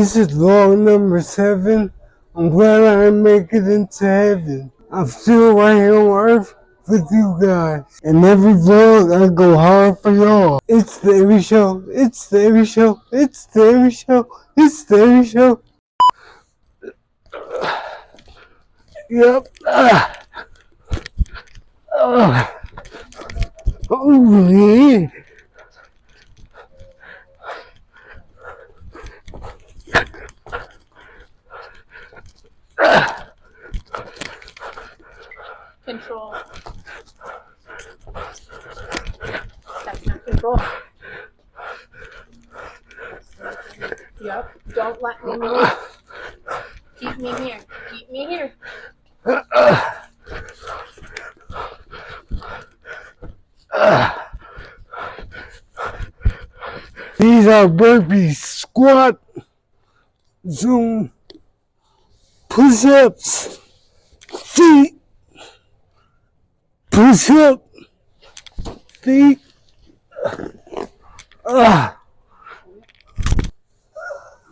This is vlog number 7. I'm glad I make it into heaven. I'm still right here on earth with you guys. And every vlog I go hard for y'all. It's the Every Show. It's the Every Show. It's the Every Show. It's the Every Show. Yep. Oh yeah. Control. That's not control. Yep. Don't let me move. Keep me here. Keep me here. These are burpees, squat, zoom, push-ups, feet, push-up, feet,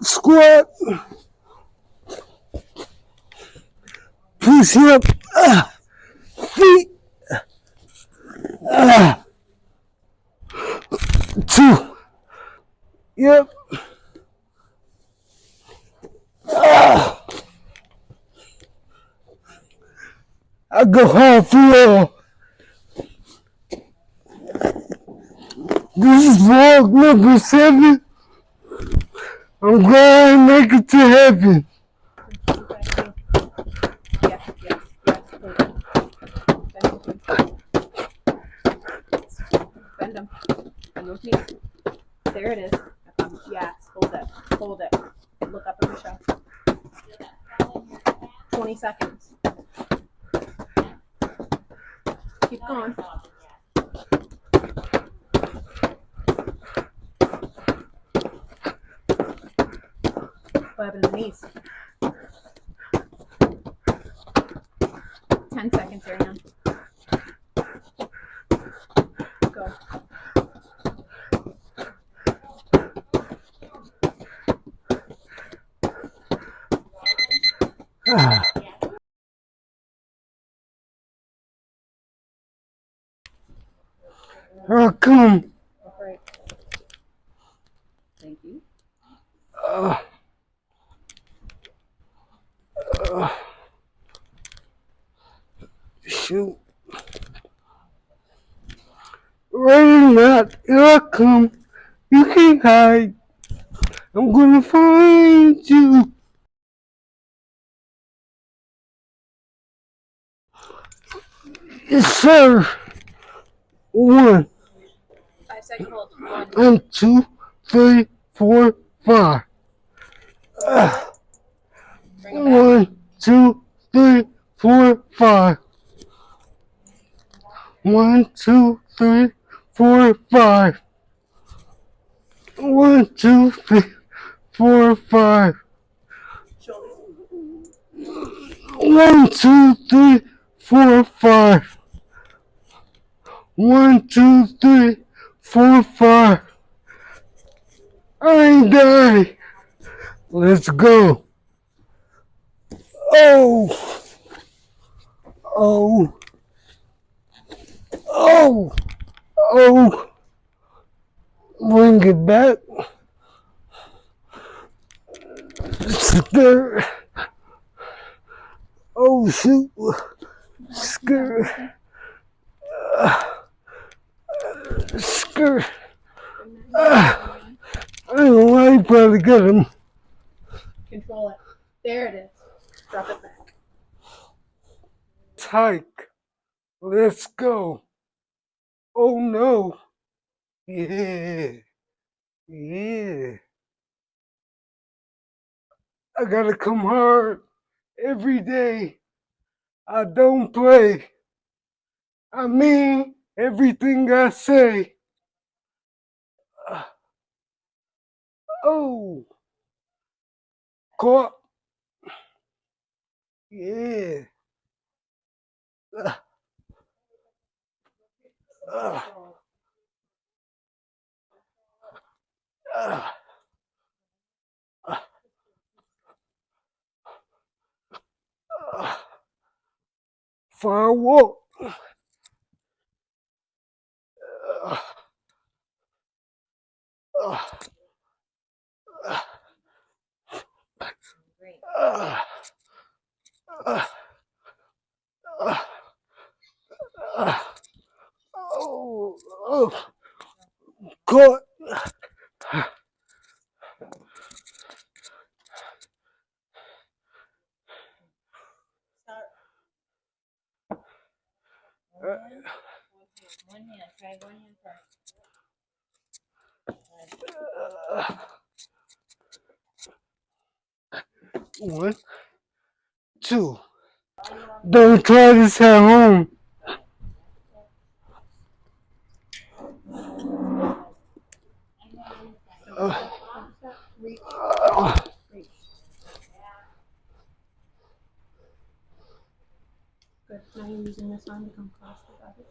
squat, push-up, feet, 2. Yep. I go hard for y'all. This is vlog number 7. I'm glad I make it to heaven. Yes, yes, yes. Bend them. Bend those knees. There it is. Yes, hold it. Hold it. Look up at Michelle. 20 seconds. Keep going. What happened to the knees? 10 seconds, Arion. Go. How come? Right. Thank you. Shoot. Right or not, here I come. You can't hide. I'm gonna find you. Yes, sir. 1. 5-second hold. 1. And 2, 3, 4, 5. Bring it back. 1, 2, 3, 4, 5. 1, 2, 3, 4, 5. 1, 2, 3, 4, 5. Shoulders. 1, 2, 3, 4, 5. 1, 2, 3, 4, 5. I ain't dying. Let's go. Oh, oh, oh, oh. Bring it back. Skirt. Oh, shoot. Skirt. Skirt. I ain't gonna lie, you probably got him. Control it. There it is. Drop it back. Hike. Let's go. Oh no. Yeah. Yeah. I gotta come hard every day. I don't play. I mean everything I say. Oh. Caught. Yeah. Uh, uh, uh, Firewall. Great. God. One hand. Try one hand first. 1, 2. Don't try this at home. Reach. Reach. Good. Now you're using this arm to come across the body.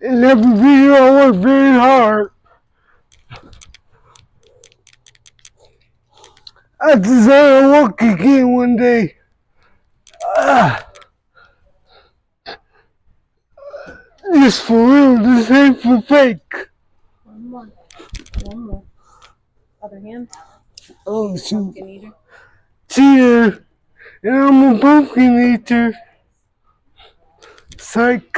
In every video I work very hard. I deserve to walk again one day. This for real, this ain't for fake. One more. One more. Other hand. Oh shoot. Pumpkin eater. Cheater. And I'm a pumpkin eater. Psych.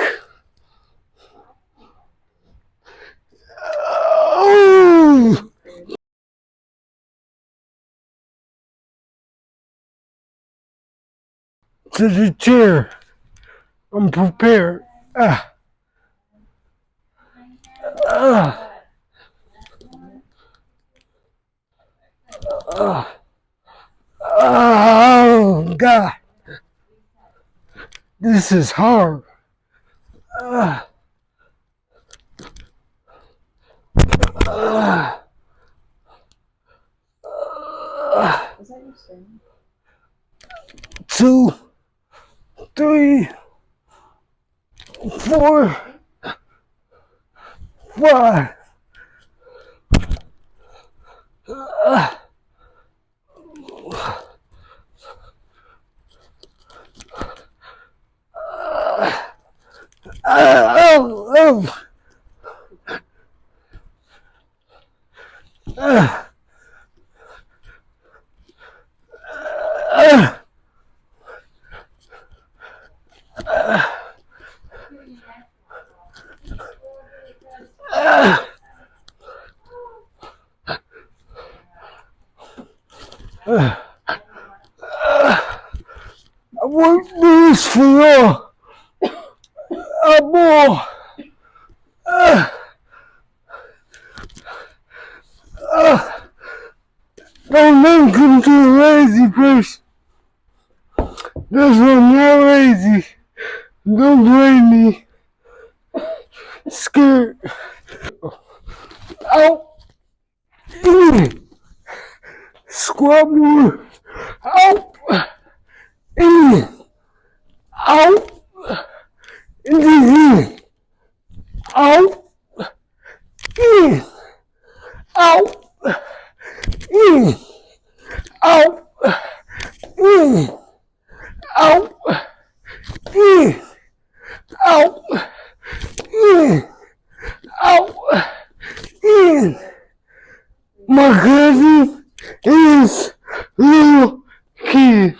Oh! To the chair. I'm prepared. Oh God. This is hard. Is that your string? 2, 3, 4, 5. Oh. I want this for y'all. More. Don't let me come to a lazy place. That's why I'm not lazy. Don't blame me. Scared. Out. In. Squat more. Out. In. Out. In. Out. In. Out. In. Out. In. Out. In. Out. In. Out. In. My cousin is little kid.